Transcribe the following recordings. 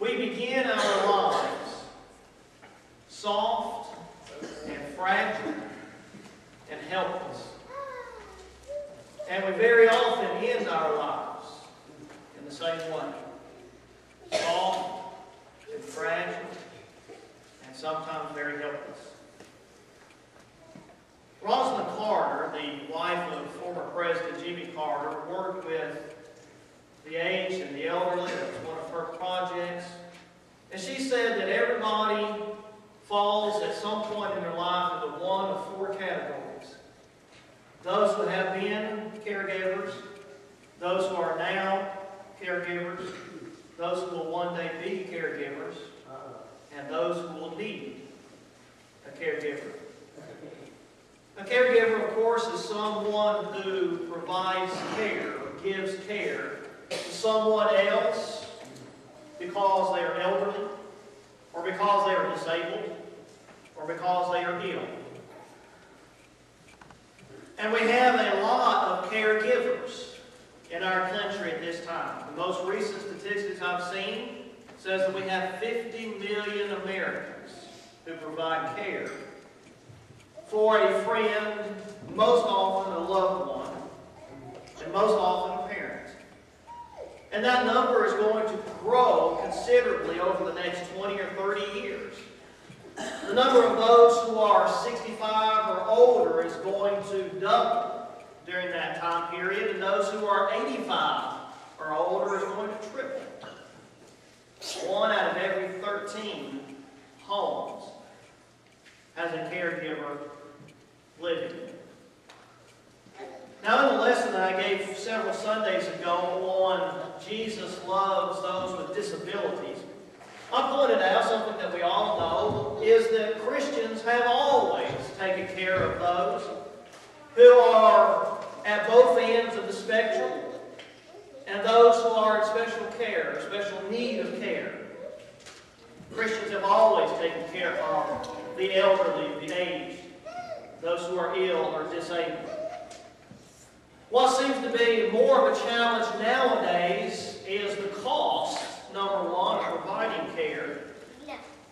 We begin our lives soft and fragile and helpless. And we very often end our lives in the same way. Soft and fragile and sometimes very helpless. Rosalind Carter, the wife of former President Jimmy Carter, worked with the aged and the elderly. That was one of her projects. And she said that everybody falls at some point in their life into one of four categories. Those who have been caregivers, those who are now caregivers, those who will one day be caregivers, and those who will need a caregiver. A caregiver, of course, is someone who provides care or gives care to someone else because they are elderly, or because they are disabled, or because they are ill. And we have a lot of caregivers in our country at this time. The most recent statistics I've seen says that we have 50 million Americans who provide care for a friend, most often a loved one, and most often a parent. And that number is going to grow considerably over the next 20 or 30 years. The number of those who are 65 or older is going to double during that time period, and those who are 85 or older is going to triple. 1 out of every 13 homes has a caregiver living. Now, in the lesson that I gave several Sundays ago on Jesus loves those with disabilities, I pointed out something that we all know is that Christians have always taken care of those who are at both ends of the spectrum and those who are in special care, special need of care. Christians have always taken care of the elderly, the aged, those who are ill or disabled. What seems to be more of a challenge nowadays is the cost, number one, of providing care.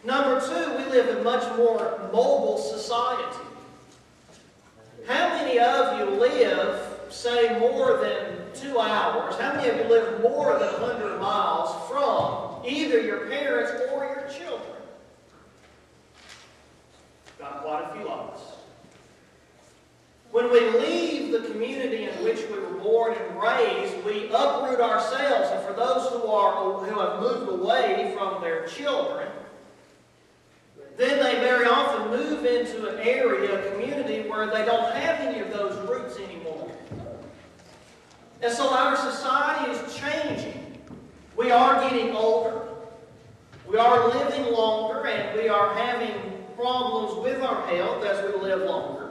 Number two, we live in a much more mobile society. How many of you live, say, more than 2 hours? How many of you live more than 100 miles from either your parents or your children? Got quite a few of us. When we leave the community in which we were born and raised, we uproot ourselves. And for those who have moved away from their children, then they very often move into an area, a community, where they don't have any of those roots anymore. And so our society is changing. We are getting older. We are living longer, and we are having problems with our health as we live longer.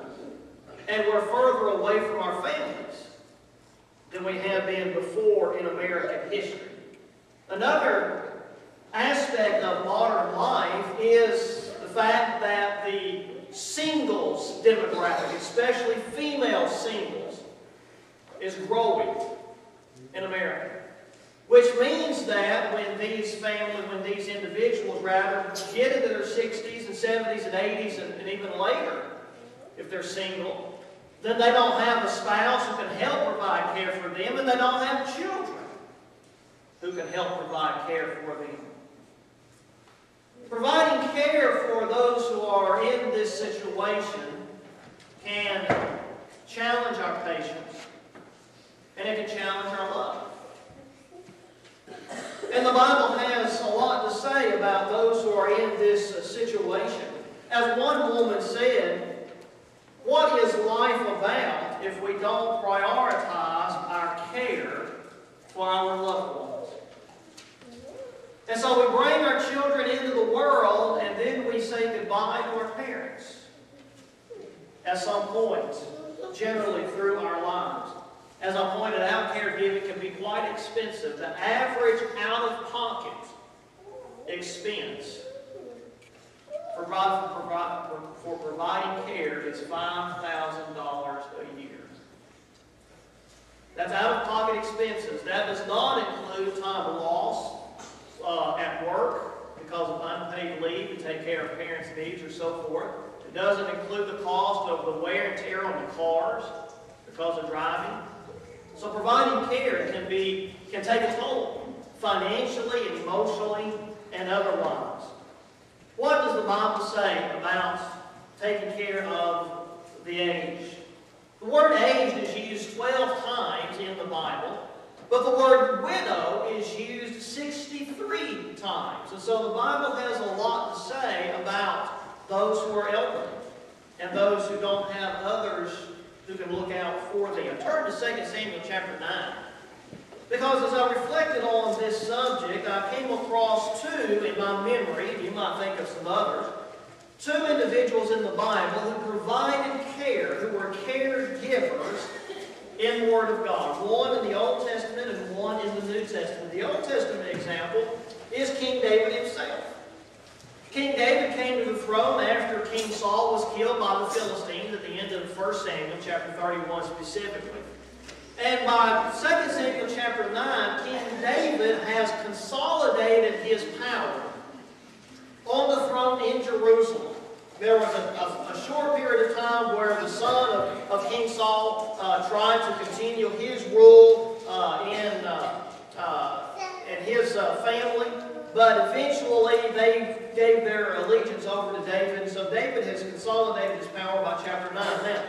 And we're further away from our families than we have been before in American history. Another aspect of modern life is the fact that the singles demographic, especially female singles, is growing in America. Which means that when these individuals get into their 60s and 70s and 80s and even later, if they're single, then they don't have a spouse who can help provide care for them, and they don't have children who can help provide care for them. Providing care for those who are in this situation can challenge our patience, and it can challenge our love. And the Bible has a lot to say about those who are in this situation. As one woman said, what is life about if we don't prioritize our care for our loved ones? And so we bring our children into the world, and then we say goodbye to our parents at some point, generally through our lives. As I pointed out, caregiving can be quite expensive. The average out-of-pocket expense for providing care is $5,000 a year. That's out-of-pocket expenses. That does not include time lost, at work because of unpaid leave to take care of parents' needs or so forth. It doesn't include the cost of the wear and tear on the cars because of driving. So providing care can take a toll, financially, emotionally, and otherwise. What does the Bible say about taking care of the aged? The word aged is used 12 times in the Bible, but the word widow is used 63 times. And so the Bible has a lot to say about those who are elderly and those who don't have others who can look out for them. Turn to 2 Samuel chapter 9. Because as I reflected on this subject, I came across two in my memory, you might think of some others, two individuals in the Bible who provided care, who were caregivers in the Word of God. One in the Old Testament and one in the New Testament. The Old Testament example is King David himself. King David came to the throne after King Saul was killed by the Philistines at the end of 1 Samuel chapter 31 specifically. And by 2 Samuel chapter 9, King David has consolidated his power on the throne in Jerusalem. There was a short period of time where the son of King Saul tried to continue his rule in his family, but eventually they gave their allegiance over to David. So David has consolidated his power by chapter 9. Now,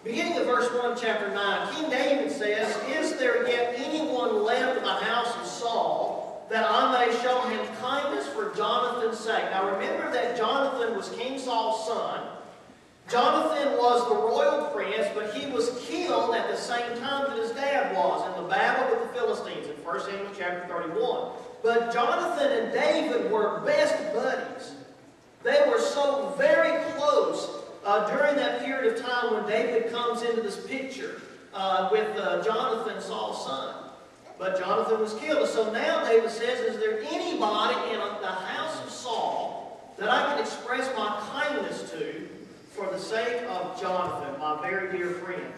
beginning of verse 1 of chapter 9, King David says, "Is there yet anyone left of the house of Saul, that I may show him kindness for Jonathan's sake?" Now remember that Jonathan was King Saul's son. Jonathan was the royal prince, but he was killed at the same time that his dad was in the battle with the Philistines in 1 Samuel chapter 31. But Jonathan and David were best buddies. They were so very close during that period of time when David comes into this picture with Jonathan, Saul's son. But Jonathan was killed. So now David says, is there anybody in the house of Saul that I can express my kindness to for the sake of Jonathan, my very dear friend?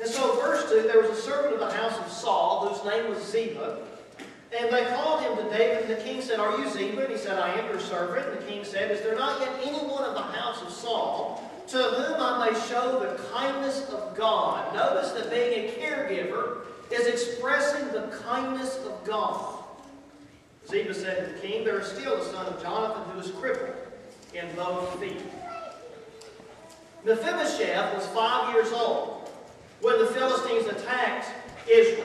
And so verse 2, there was a servant of the house of Saul whose name was Ziba. And they called him to David, and the king said, "Are you Ziba?" And he said, "I am your servant." And the king said, "Is there not yet anyone of the house of Saul to whom I may show the kindness of God?" Notice that being a caregiver is expressing the kindness of God. Ziba said to the king, "There is still the son of Jonathan who is crippled in both feet." Mephibosheth was 5 years old when the Philistines attacked Israel.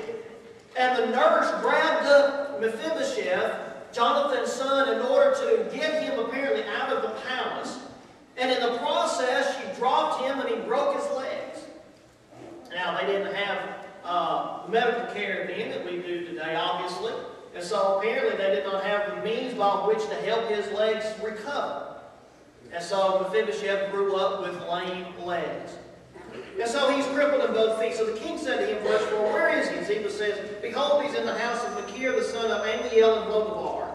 And the nurse grabbed up Mephibosheth, Jonathan's son, in order to get him apparently out of the palace. And in the process, she dropped him and he broke his legs. Now, they didn't have medical care then that we do today, obviously. And so apparently they did not have the means by which to help his legs recover. And so Mephibosheth grew up with lame legs. And so he's crippled in both feet. So the king said to him, verse 4, "Where is he?" Ziba says, "Behold, he's in the house of Machir, the son of Ammiel in Lodabar."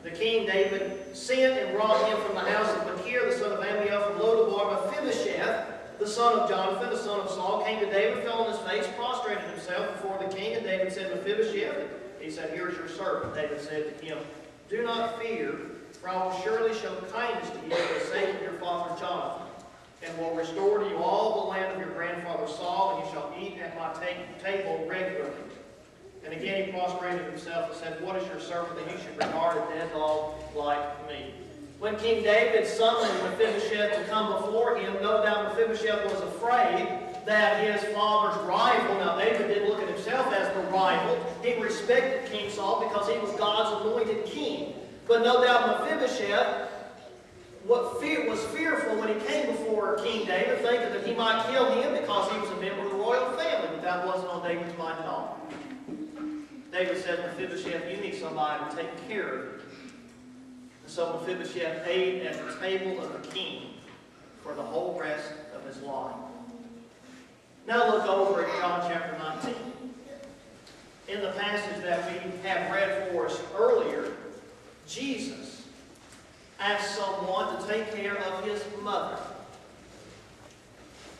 The king David sent and brought him from the house of Machir, the son of Ammiel from Lodabar. Mephibosheth, the son of Jonathan, the son of Saul, came to David, fell on his face, prostrated himself before the king. And David said, "Mephibosheth." He said, "Here is your servant." David said to him, "Do not fear, for I will surely show kindness to you for the sake of your father Jonathan, and will restore to you all the land of your grandfather Saul, and you shall eat at my table regularly." And again he prostrated himself and said, "What is your servant that you should regard a dead dog like me?" When King David summoned Mephibosheth to come before him, no doubt Mephibosheth was afraid that his father's rival, now David didn't look at himself as the rival, he respected King Saul because he was God's anointed king. But no doubt Mephibosheth was fearful when he came before King David, thinking that he might kill him because he was a member of the royal family, but that wasn't on David's mind at all. David said, "Mephibosheth, you need somebody to take care of you." And so Mephibosheth ate at the table of the king for the whole rest of his life. Now look over at John chapter 19. In the passage that we have read for us earlier, Jesus asked someone to take care of his mother.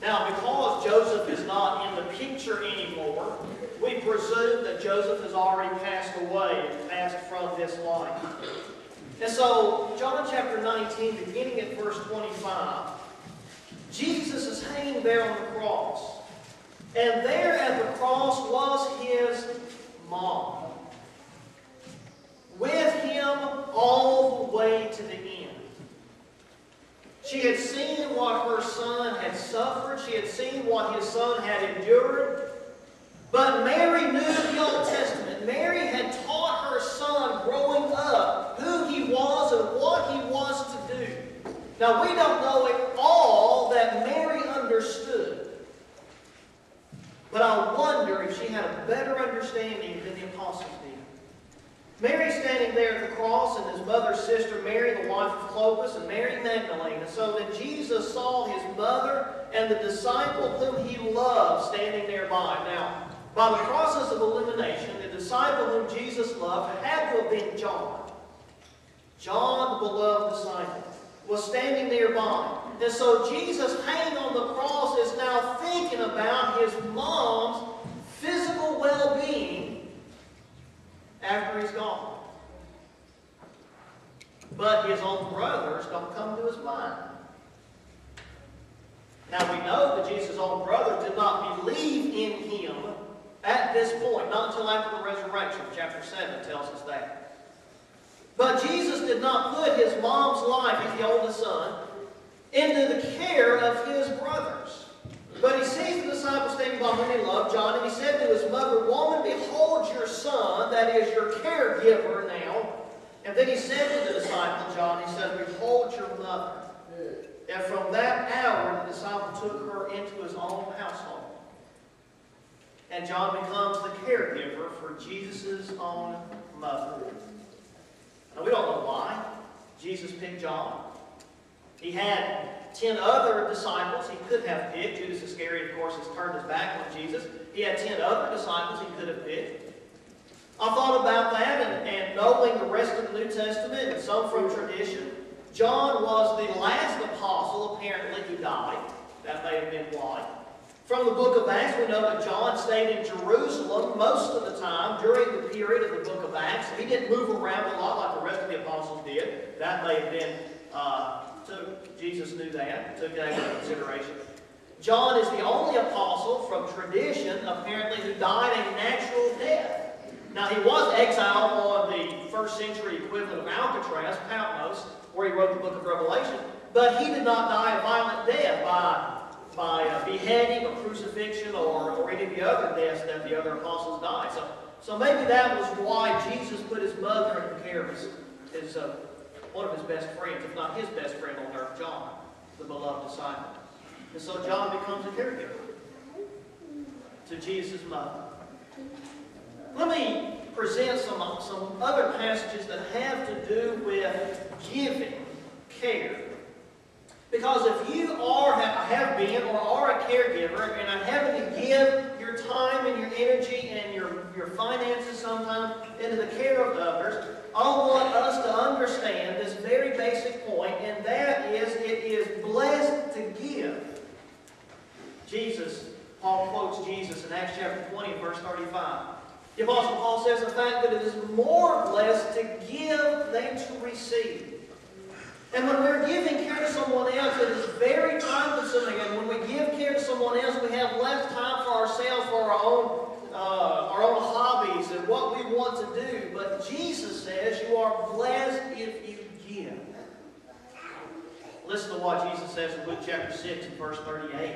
Now, because Joseph is not in the picture anymore, we presume that Joseph has already passed away and passed from this life. And so, John chapter 19, beginning at verse 25, Jesus is hanging there on the cross. And there at the cross was his mom, with him all the way to the end. She had seen what her son had suffered. She had seen what his son had endured. But Mary knew the Old Testament. Mary had taught her son growing up who he was and what he was to do. Now, we don't know it all that Mary understood. But I wonder if she had a better understanding than the apostles did. Mary standing there at the cross, and his mother's sister Mary, the wife of Clopas, and Mary Magdalene. And so that Jesus saw his mother and the disciple whom he loved standing nearby. Now, by the process of elimination, the disciple whom Jesus loved had to have been John. John, the beloved disciple, was standing nearby. And so Jesus, hanging on the cross, is now thinking about his mom's physical well-being after he's gone. But his own brothers don't come to his mind. Now we know that Jesus' own brothers did not believe in him at this point, not until after the resurrection. Chapter 7 tells us that. But Jesus did not put his mom's life, he's the oldest son, into the care of his brothers. But he sees the disciple standing by whom he loved, John, and he said to his mother, "Woman, behold your son," that is your caregiver now. And then he said to the disciple, John, he said, "Behold your mother." And from that hour, the disciple took her into his own household. And John becomes the caregiver for Jesus' own mother. Now, we don't know why Jesus picked John. He had 10 other disciples he could have picked. Judas Iscariot, of course, has turned his back on Jesus. He had 10 other disciples he could have picked. I thought about that, and knowing the rest of the New Testament, and some from tradition, John was the last apostle, apparently, who died. That may have been why. From the book of Acts, we know that John stayed in Jerusalem most of the time during the period of the book of Acts. He didn't move around a lot like the rest of the apostles did. That may have been Jesus knew that, took that into consideration. John is the only apostle from tradition, apparently, who died a natural death. Now, he was exiled on the first century equivalent of Alcatraz, Patmos, where he wrote the book of Revelation, but he did not die a violent death by beheading or crucifixion or any of the other deaths that the other apostles died. So maybe that was why Jesus put his mother in the care of his one of his best friends, if not his best friend on earth, John, the beloved disciple. And so John becomes a caregiver to Jesus' mother. Let me present some other passages that have to do with giving care. Because if you have been or are a caregiver and are having to give your time and your energy and your finances sometimes into the care of others, I want us to understand this very basic point, and that is, it is blessed to give. Paul quotes Jesus in Acts chapter 20, verse 35. The Apostle Paul says, in fact, that it is more blessed to give than to receive. And when we're giving care to someone else, it is very time-consuming. And when we give care to someone else, we have less time for ourselves, for our own hobbies and what we want to do. But Jesus says you are blessed if you give. Listen to what Jesus says in Luke chapter 6 and verse 38.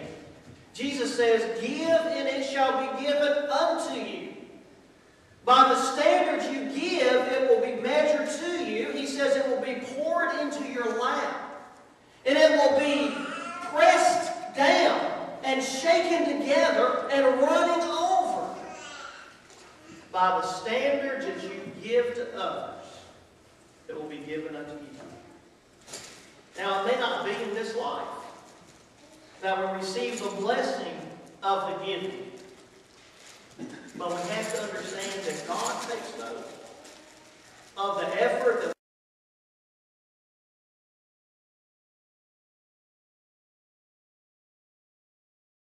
Jesus says, "Give, and it shall be given unto you. By the standards you give, it will be measured to you." He says it will be poured into your lap. And it will be pressed down and shaken together and running over. By the standards that you give to others, it will be given unto you. Now, it may not be in this life that we receive the blessing of the giving. But we have to understand that God takes note of the effort that